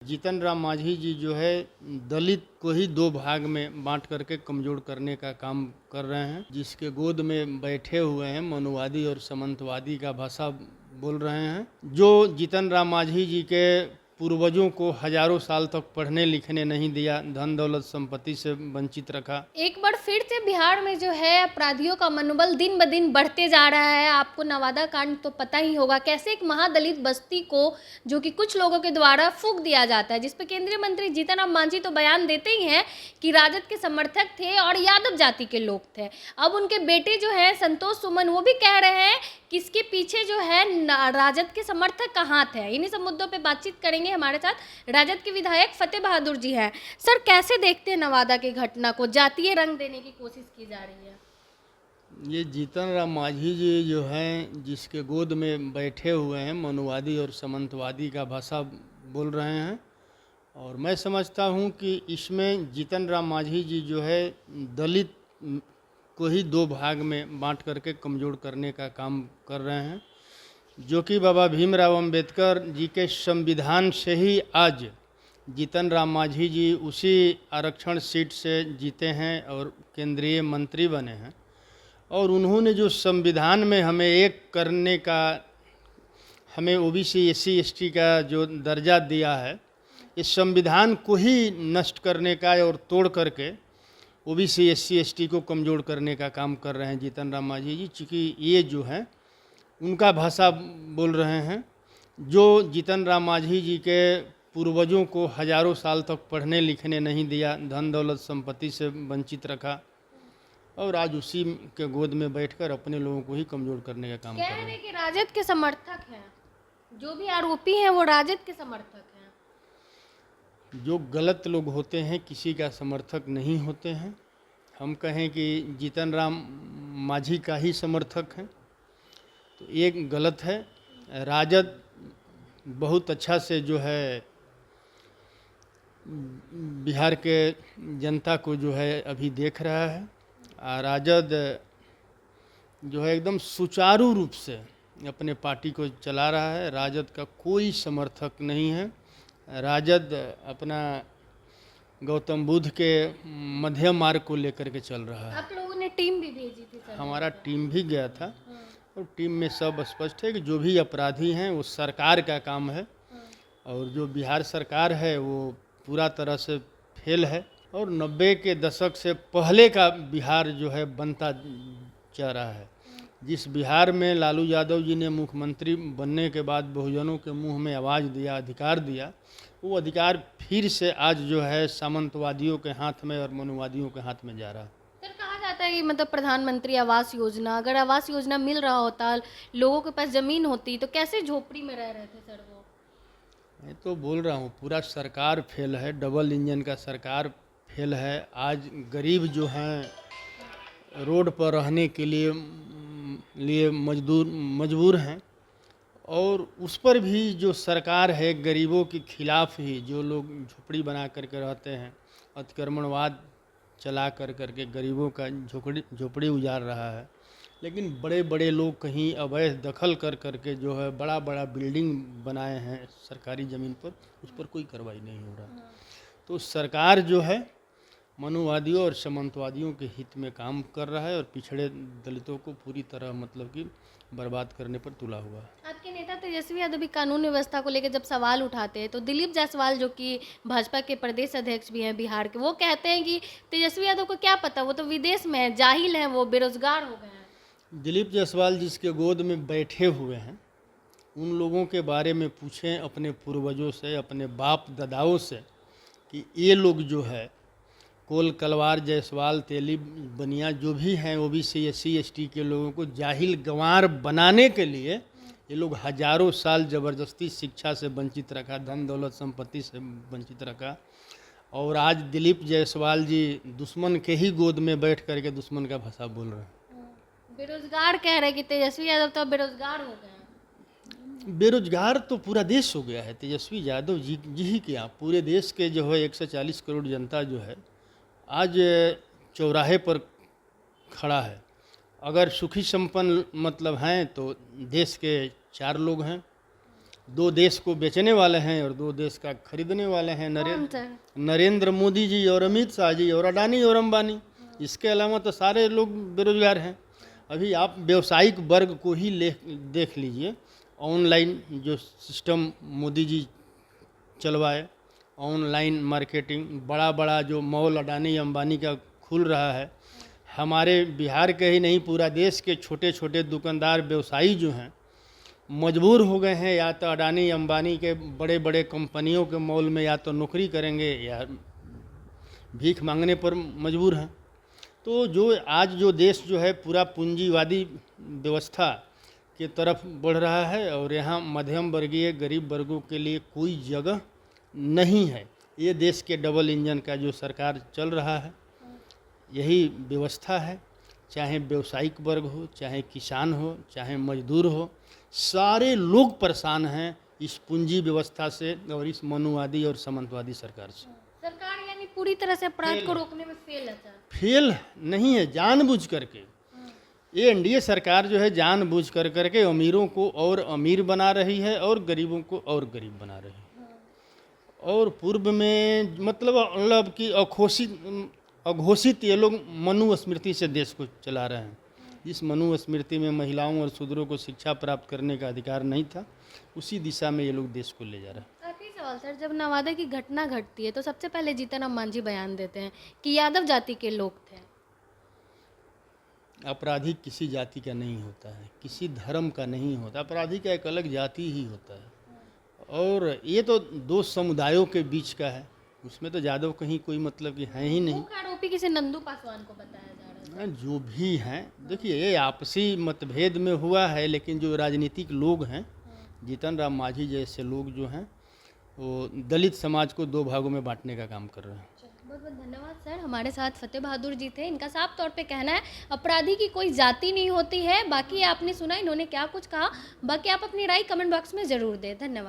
जीतन राम मांझी जी जो है दलित को ही दो भाग में बांट करके कमजोर करने का काम कर रहे हैं। जिसके गोद में बैठे हुए हैं मनुवादी और सामंतवादी का भाषा बोल रहे हैं। जो जीतन राम मांझी जी के पूर्वजों को हजारों साल तक पढ़ने लिखने नहीं दिया, धन दौलत संपत्ति से वंचित रखा। एक बार फिर से बिहार में जो है अपराधियों का मनोबल दिन ब दिन बढ़ते जा रहा है। आपको नवादा कांड तो पता ही होगा, कैसे एक महादलित बस्ती को जो कि कुछ लोगों के द्वारा फूंक दिया जाता है, जिस पे केंद्रीय मंत्री जीतन राम मांझी तो बयान देते ही हैं कि राजद के समर्थक थे और यादव जाति के लोग थे। अब उनके बेटे जो है संतोष सुमन, वो भी कह रहे हैं कि इसके पीछे जो है राजद के समर्थक का हाथ है। इन्हीं सब मुद्दों पे बातचीत करेंगे। हमारे साथ राजद के विधायक फतेह बहादुर जी हैं। सर, कैसे देखते हैं नवादा की घटना को? जातीय रंग देने की कोशिश की जा रही है। ये जीतन राम मांझी जी जो हैं जिसके गोद में बैठे हुए हैं मनुवादी और सामंतवादी का भाषा बोल रहे हैं, और मैं समझता हूँ कि इसमें जीतन राम मांझी जी जो है दलित को ही दो भाग में बांट करके कमजोर करने का काम कर रहे हैं। जो कि बाबा भीमराव अंबेडकर जी के संविधान से ही आज जीतन राम मांझी जी उसी आरक्षण सीट से जीते हैं और केंद्रीय मंत्री बने हैं। और उन्होंने जो संविधान में हमें एक करने का, हमें ओबीसी एससी एसटी का जो दर्जा दिया है, इस संविधान को ही नष्ट करने का और तोड़ करके ओबीसी एससी एसटी को कमज़ोर करने का काम कर रहे हैं जीतन राम मांझी जी। चूँकि ये जो है उनका भाषा बोल रहे हैं। जो जीतन राम मांझी जी के पूर्वजों को हजारों साल तक पढ़ने लिखने नहीं दिया, धन दौलत संपत्ति से वंचित रखा, और आज उसी के गोद में बैठकर अपने लोगों को ही कमज़ोर करने का काम कर रहे हैं। कि राजद के समर्थक हैं, जो भी आरोपी हैं वो राजद के समर्थक हैं। जो गलत लोग होते हैं किसी का समर्थक नहीं होते हैं। हम कहें कि जीतन राम मांझी का ही समर्थक हैं तो एक गलत है। राजद बहुत अच्छा से जो है बिहार के जनता को जो है अभी देख रहा है। राजद जो है एकदम सुचारू रूप से अपने पार्टी को चला रहा है। राजद का कोई समर्थक नहीं है। राजद अपना गौतम बुद्ध के मध्य मार्ग को लेकर के चल रहा है। आप लोगों ने टीम भी भेजी थी सर? हमारा टीम भी गया था, और टीम में सब स्पष्ट है कि जो भी अपराधी हैं वो सरकार का काम है, और जो बिहार सरकार है वो पूरा तरह से फेल है। और 90 के दशक से पहले का बिहार जो है बनता जा रहा है। जिस बिहार में लालू यादव जी ने मुख्यमंत्री बनने के बाद बहुजनों के मुंह में आवाज़ दिया, अधिकार दिया, वो अधिकार फिर से आज जो है सामंतवादियों के हाथ में और मनुवादियों के हाथ में जा रहा है। सर, कहा जाता है कि मतलब प्रधानमंत्री आवास योजना, अगर आवास योजना मिल रहा होता, लोगों के पास ज़मीन होती, तो कैसे झोपड़ी में रह रहे थे सर वो? मैं तो बोल रहा हूँ पूरा सरकार फेल है, डबल इंजन का सरकार फेल है। आज गरीब जो हैं रोड पर रहने के लिए मजबूर हैं, और उस पर भी जो सरकार है गरीबों के खिलाफ ही, जो लोग झोपड़ी बना करके रहते हैं, अतिक्रमणवाद चला करके गरीबों का झोपड़ी उजाड़ रहा है। लेकिन बड़े बड़े लोग कहीं अवैध दखल करके जो है बड़ा बड़ा बिल्डिंग बनाए हैं सरकारी ज़मीन पर, उस पर कोई कार्रवाई नहीं हो रहा। तो सरकार जो है मनुवादियों और सामंतवादियों के हित में काम कर रहा है, और पिछड़े दलितों को पूरी तरह मतलब कि बर्बाद करने पर तुला हुआ है। आपके नेता तेजस्वी यादव भी कानून व्यवस्था को लेकर जब सवाल उठाते हैं, तो दिलीप जायसवाल जो कि भाजपा के प्रदेश अध्यक्ष भी हैं बिहार के, वो कहते हैं कि तेजस्वी यादव को क्या पता, वो तो विदेश में है, जाहिल हैं, वो बेरोजगार हो गए हैं। दिलीप जायसवाल जिसके गोद में बैठे हुए हैं, उन लोगों के बारे में पूछें अपने पूर्वजों से, अपने बाप दादाओं से, कि ये लोग जो है कोल कलवार जायसवाल तेली बनिया जो भी हैं ओबीसी एससी एसटी के लोगों को जाहिल गंवार बनाने के लिए ये लोग हजारों साल ज़बरदस्ती शिक्षा से वंचित रखा, धन दौलत संपत्ति से वंचित रखा। और आज दिलीप जायसवाल जी दुश्मन के ही गोद में बैठ करके दुश्मन का भाषा बोल रहे हैं। बेरोजगार कह रहे हैं कि तेजस्वी यादव तो बेरोजगार हो गए हैं। बेरोजगार तो पूरा देश हो गया है। तेजस्वी यादव जी ही क्या, पूरे देश के जो है 140 करोड़ जनता जो है आज चौराहे पर खड़ा है। अगर सुखी संपन्न मतलब हैं तो देश के 4 लोग हैं, दो देश को बेचने वाले हैं और दो देश का खरीदने वाले हैं, कौन सर? नरेंद्र मोदी जी और अमित शाह जी और अडानी और अंबानी। इसके अलावा तो सारे लोग बेरोजगार हैं। अभी आप व्यवसायिक वर्ग को ही देख लीजिए, ऑनलाइन जो system Modi ji चलवाए, online marketing, बड़ा बड़ा जो मॉल अडानी अंबानी का खुल रहा है, हमारे बिहार के ही नहीं पूरा देश के छोटे छोटे दुकानदार व्यवसायी जो हैं मजबूर हो गए हैं, या तो अडानी अंबानी के बड़े बड़े कंपनियों के मॉल में या तो नौकरी करेंगे या भीख मांगने पर मजबूर हैं। तो जो आज जो देश जो है पूरा पूंजीवादी व्यवस्था की तरफ बढ़ रहा है और यहाँ मध्यम वर्गीय गरीब वर्गों के लिए कोई जगह नहीं है। ये देश के डबल इंजन का जो सरकार चल रहा है, यही व्यवस्था है। चाहे व्यावसायिक वर्ग हो, चाहे किसान हो, चाहे मजदूर हो, सारे लोग परेशान हैं इस पूंजी व्यवस्था से और इस मनुवादी और सामंतवादी सरकार से। सरकार यानी पूरी तरह से अपराध को रोकने में फेल है सर। फेल नहीं है, जानबूझ करके ये एनडीए सरकार जो है जानबूझ करके अमीरों को और अमीर बना रही है और गरीबों को और गरीब बना रही है। और पूर्व में मतलब कि अघोषित ये लोग मनुस्मृति से देश को चला रहे हैं। इस मनुस्मृति में महिलाओं और शूद्रों को शिक्षा प्राप्त करने का अधिकार नहीं था, उसी दिशा में ये लोग देश को ले जा रहे हैं। आखिरी सवाल सर, जब नवादा की घटना घटती है तो सबसे पहले जीतन राम मांझी बयान देते हैं कि यादव जाति के लोग थे। अपराधी किसी जाति का नहीं होता है, किसी धर्म का नहीं होता, अपराधी का एक अलग जाति ही होता है। और ये तो दो समुदायों के बीच का है, उसमें तो यादव कहीं कोई मतलब कि है ही नहीं। मुख्य आरोपी किसी नंदू पासवान को बताया जा रहा है। जो भी हैं, देखिए ये आपसी मतभेद में हुआ है, लेकिन जो राजनीतिक लोग हैं, जीतन राम मांझी जैसे लोग जो हैं, वो दलित समाज को दो भागों में बांटने का काम कर रहे हैं। बहुत बहुत धन्यवाद सर। हमारे साथ फतेह बहादुर जी थे। इनका साफ तौर पे कहना है अपराधी की कोई जाति नहीं होती है। बाकी आपने सुना इन्होंने क्या कुछ कहा, बाकी आप अपनी राय कमेंट बॉक्स में ज़रूर दें। धन्यवाद।